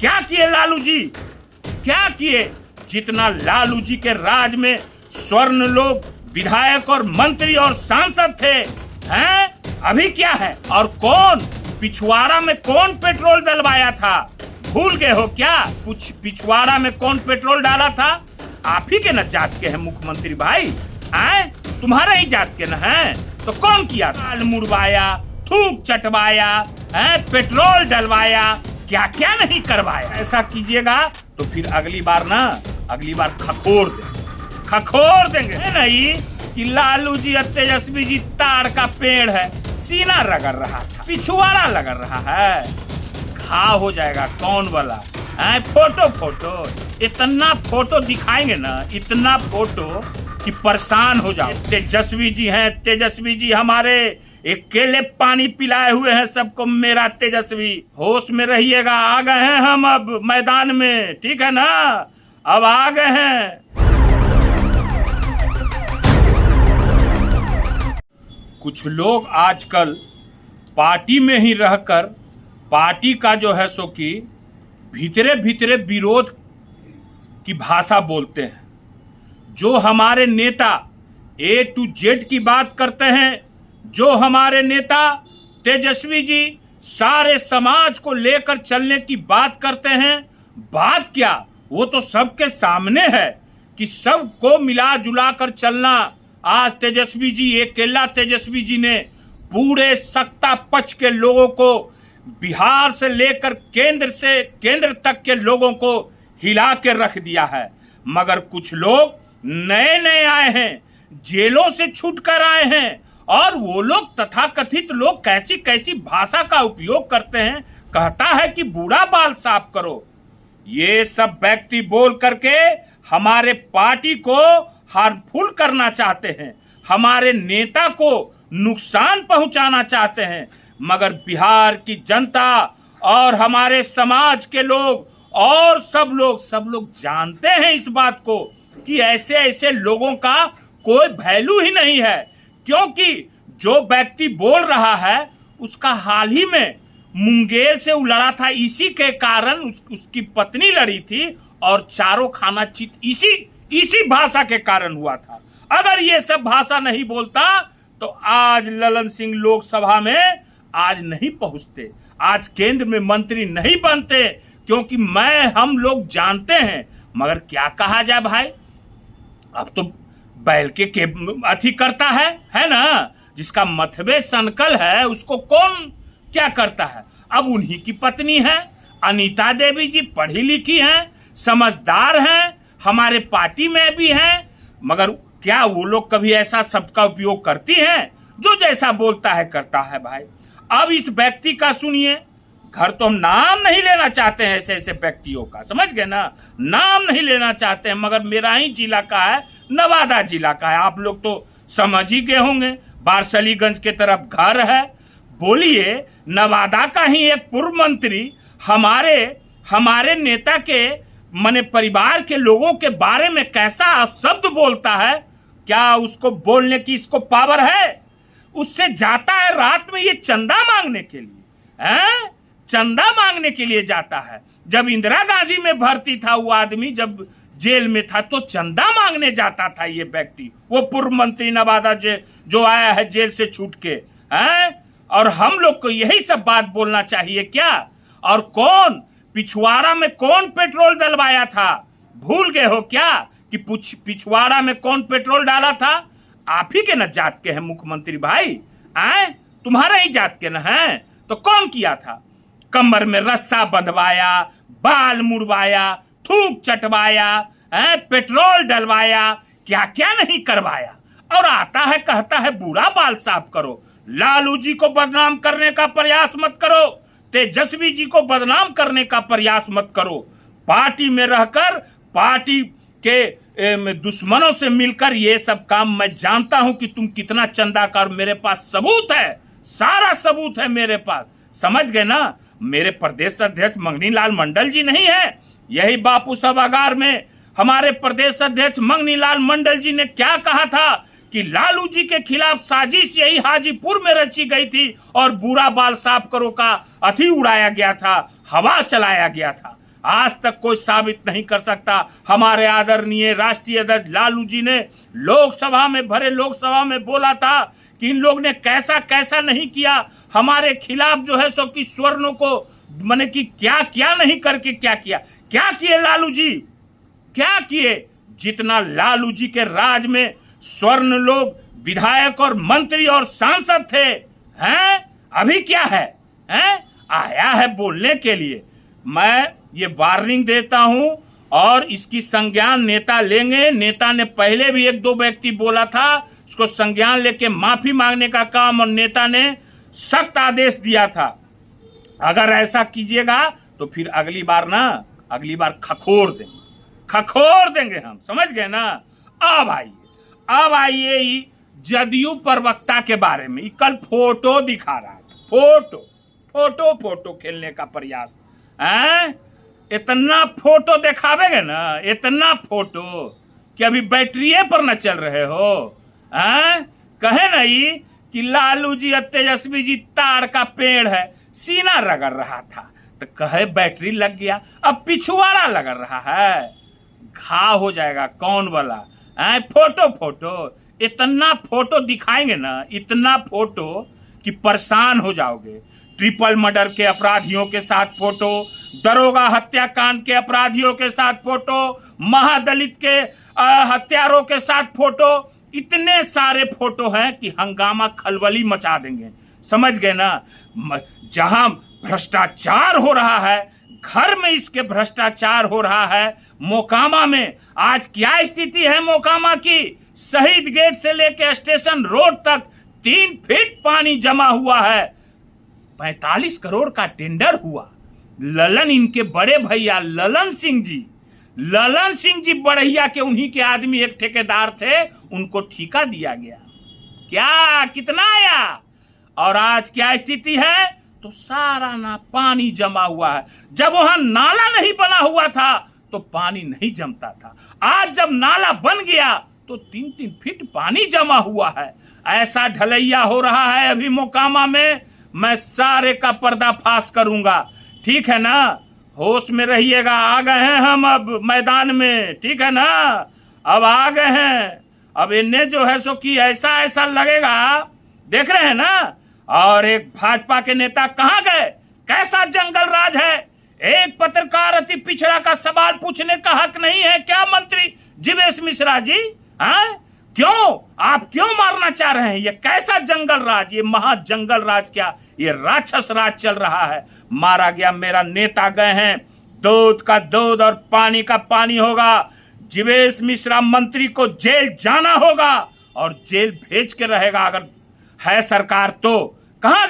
क्या किए लालू जी, क्या किए? जितना लालू जी के राज में स्वर्ण लोग विधायक और मंत्री और सांसद थे, हैं? अभी क्या है? और कौन पिछवाड़ा में कौन पेट्रोल डलवाया था? भूल गए हो क्या? कुछ पिछवाड़ा में कौन पेट्रोल डाला था? आप ही के न जात के हैं मुख्यमंत्री भाई, हैं? तुम्हारा ही जात के न है, तो कौन किया? बाल मुड़वाया, थूक चटवाया, पेट्रोल डलवाया, क्या क्या नहीं करवाया। ऐसा कीजिएगा तो फिर अगली बार खखोर देंगे नहीं कि लालू जी और तेजस्वी जी ताड़ का पेड़ है, सीना रगड़ रहा था, पिछवाड़ा रगड़ रहा है, घाव हो जाएगा कौन वाला है? फोटो इतना फोटो दिखाएंगे ना, इतना फोटो कि परेशान हो जाओ। तेजस्वी जी हैं, तेजस्वी जी हमारे अकेले पानी पिलाए हुए हैं सबको। मेरा तेजस्वी, होश में रहिएगा, आ गए हैं हम अब मैदान में, ठीक है ना? अब आ गए हैं। कुछ लोग आजकल पार्टी में ही रहकर पार्टी का जो है सो कि भीतरे भीतरे विरोध की भाषा बोलते हैं। जो हमारे नेता A to Z की बात करते हैं, जो हमारे नेता तेजस्वी जी सारे समाज को लेकर चलने की बात करते हैं, बात क्या, वो तो सबके सामने है कि सबको मिला जुला कर चलना। आज तेजस्वी जी, अकेला तेजस्वी जी ने पूरे सत्ता पक्ष के लोगों को, बिहार से लेकर केंद्र तक के लोगों को हिला के रख दिया है। मगर कुछ लोग नए आए हैं, जेलों से छूट कर आए हैं, और वो लोग तथाकथित लोग कैसी कैसी भाषा का उपयोग करते हैं। कहता है कि बूढ़ा बाल साफ करो। ये सब व्यक्ति बोल करके हमारे पार्टी को हार्मफुल करना चाहते हैं, हमारे नेता को नुकसान पहुंचाना चाहते हैं। मगर बिहार की जनता और हमारे समाज के लोग और सब लोग जानते हैं इस बात को कि ऐसे लोगों का कोई वैल्यू ही नहीं है। क्योंकि जो व्यक्ति बोल रहा है उसका हाल ही में मुंगेर से वो लड़ा था, इसी के कारण उसकी पत्नी लड़ी थी और चारों खाना चित इसी भाषा के कारण हुआ था। अगर ये सब भाषा नहीं बोलता तो आज ललन सिंह लोकसभा में आज नहीं पहुंचते, आज केंद्र में मंत्री नहीं बनते, क्योंकि हम लोग जानते हैं। मगर क्या कहा जाए भाई, अब तो बैल के अथी करता है ना, जिसका मथबे सनकल है उसको कौन क्या करता है। अब उन्हीं की पत्नी है अनीता देवी जी, पढ़ी लिखी हैं, समझदार हैं, हमारे पार्टी में भी हैं। मगर क्या वो लोग कभी ऐसा शब्द का उपयोग करती हैं? जो जैसा बोलता है करता है भाई। अब इस व्यक्ति का सुनिए, घर तो हम नाम नहीं लेना चाहते हैं ऐसे व्यक्तियों का, समझ गए ना, नाम नहीं लेना चाहते हैं। मगर मेरा ही जिला का है, नवादा जिला का है, आप लोग तो समझ ही गए होंगे, बारसलीगंज के तरफ घर है। बोलिए, नवादा का ही एक पूर्व मंत्री हमारे नेता के माने परिवार के लोगों के बारे में कैसा शब्द बोलता है। क्या उसको बोलने की इसको पावर है? उससे जाता है रात में ये चंदा मांगने के लिए, हैं? चंदा मांगने के लिए जाता है। जब इंदिरा गांधी में भर्ती था वो आदमी, जब जेल में था तो चंदा मांगने जाता था ये व्यक्ति, वो पूर्व मंत्री नवादा जो आया है जेल से छूट के, हैं? और हम लोग को यही सब बात बोलना चाहिए क्या? और कौन पिछवाड़ा में कौन पेट्रोल डलवाया था? भूल गए हो क्या कि पिछवाड़ा में कौन पेट्रोल डाला था? आप ही के न जात के हैं मुख्यमंत्री भाई, आए तुम्हारा ही जात के न है, तो कौन किया था? कमर में रस्सा बंधवाया, बाल मुड़वाया, थूक चटवाया, पेट्रोल डलवाया, क्या क्या नहीं करवाया। और आता है कहता है बूढ़ा बाल साफ करो। लालू जी को बदनाम करने का प्रयास मत करो, तेजस्वी जी को बदनाम करने का प्रयास मत करो। पार्टी में रहकर पार्टी के दुश्मनों से मिलकर ये सब काम, मैं जानता हूं कि तुम कितना चंदाकार, मेरे पास सबूत है, सारा सबूत है मेरे पास, समझ गए ना। मेरे प्रदेश अध्यक्ष मंगनी लाल मंडल जी नहीं है, यही बापू सभागार में हमारे प्रदेश अध्यक्ष मंगनी लाल मंडल जी ने क्या कहा था कि लालू जी के खिलाफ साजिश यही हाजीपुर में रची गई थी और बूढ़ा बाल साफ करो का अथी उड़ाया गया था, हवा चलाया गया था। आज तक कोई साबित नहीं कर सकता। हमारे आदरणीय राष्ट्रीय अध्यक्ष लालू जी ने लोकसभा में, भरे लोकसभा में बोला था कि इन लोग ने कैसा कैसा नहीं किया हमारे खिलाफ जो है सो कि स्वर्णों को माने कि क्या क्या नहीं करके क्या किया। क्या किए लालू जी, क्या किए? जितना लालू जी के राज में स्वर्ण लोग विधायक और मंत्री और सांसद थे, हैं अभी क्या है? हैं आया है बोलने के लिए। मैं ये वार्निंग देता हूं और इसकी संज्ञान नेता लेंगे। नेता ने पहले भी एक दो व्यक्ति बोला था, उसको संज्ञान लेके माफी मांगने का काम, और नेता ने सख्त आदेश दिया था अगर ऐसा कीजिएगा तो फिर अगली बार खखोर देंगे हम, समझ गए ना। अब आइए जदयू प्रवक्ता के बारे में। कल फोटो दिखा रहा था, फोटो खेलने का प्रयास है। इतना फोटो दिखावेगे ना, इतना फोटो कि अभी बैटरिये पर न चल रहे हो। कहे नहीं कि लालू जी और तेजस्वी जी ताड़ का पेड़ है, सीना रगड़ रहा था तो कहे बैटरी लग गया, अब पिछुआड़ा लग रहा है, घाव हो जाएगा कौन वाला। फोटो इतना फोटो दिखाएंगे ना, इतना फोटो कि परेशान हो जाओगे। ट्रिपल मर्डर के अपराधियों के साथ फोटो, दरोगा हत्याकांड के अपराधियों के साथ फोटो, महादलित के हत्यारों के साथ फोटो, इतने सारे फोटो हैं कि हंगामा खलबली मचा देंगे, समझ गए ना। जहां भ्रष्टाचार हो रहा है, घर में इसके भ्रष्टाचार हो रहा है। मोकामा में आज क्या स्थिति है मोकामा की? शहीद गेट से लेकर स्टेशन रोड तक 3 फीट पानी जमा हुआ है। 45 करोड़ का टेंडर हुआ। ललन, इनके बड़े भैया ललन सिंह जी बढ़ैया के, उन्हीं के आदमी एक ठेकेदार थे, उनको ठेका दिया गया। क्या कितना आया? और आज क्या स्थिति है? तो सारा ना पानी जमा हुआ है। जब वहां नाला नहीं बना हुआ था तो पानी नहीं जमता था। आज जब नाला बन गया तो 3-3 फीट पानी जमा हुआ है। ऐसा ढलैया हो रहा है अभी मोकामा में, मैं सारे का पर्दाफाश करूंगा, ठीक है ना। होश में रहिएगा। आ गए हैं हम अब मैदान में, ठीक है ना। अब आ गए हैं। अब इन्हें जो है सो कि ऐसा लगेगा, देख रहे हैं ना। और एक भाजपा के नेता कहां गए? कैसा जंगल राज है। एक पत्रकार अति पिछड़ा का सवाल पूछने का हक नहीं है क्या मंत्री जीवेश मिश्रा जी? क्यों आप क्यों मारना चाह रहे हैं? ये कैसा जंगल राज, ये महाजंगल राज क्या, ये राक्षस राज चल रहा है। मारा गया मेरा नेता, गए हैं, दूध का दूध और पानी का पानी होगा। जीवेश मिश्रा मंत्री को जेल जाना होगा और जेल भेज के रहेगा अगर है सरकार तो। कहां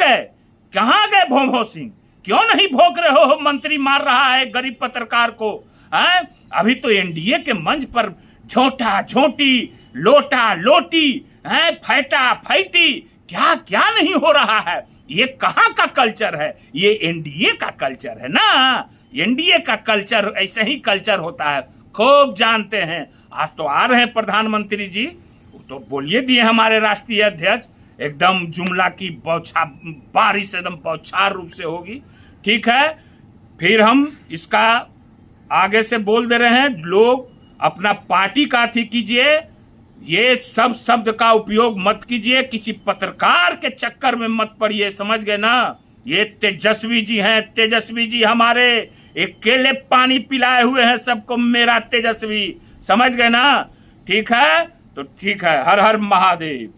गए भोमो सिंह? क्यों नहीं भोग रहे हो? मंत्री मार रहा है गरीब पत्रकार को। अभी तो एनडीए के मंच पर झोंटा झोंटी, लोटा लोटी, फैटा फैटी, क्या क्या नहीं हो रहा है। ये कहां का कल्चर है? ये एनडीए का कल्चर है ना। एनडीए का कल्चर ऐसे ही कल्चर होता है, खूब जानते हैं। आज तो आ रहे हैं प्रधानमंत्री जी, तो बोलिए दिए हमारे राष्ट्रीय अध्यक्ष, एकदम जुमला की बारिश एकदम बौछार रूप से होगी, ठीक है। फिर हम इसका आगे से बोल दे रहे हैं, लोग अपना पार्टी का थी कीजिए, ये सब शब्द का उपयोग मत कीजिए, किसी पत्रकार के चक्कर में मत पड़िए, समझ गए ना। ये तेजस्वी जी हैं, तेजस्वी जी हमारे अकेले पानी पिलाए हुए हैं सबको, मेरा तेजस्वी, समझ गए ना। ठीक है, तो ठीक है, हर हर महादेव।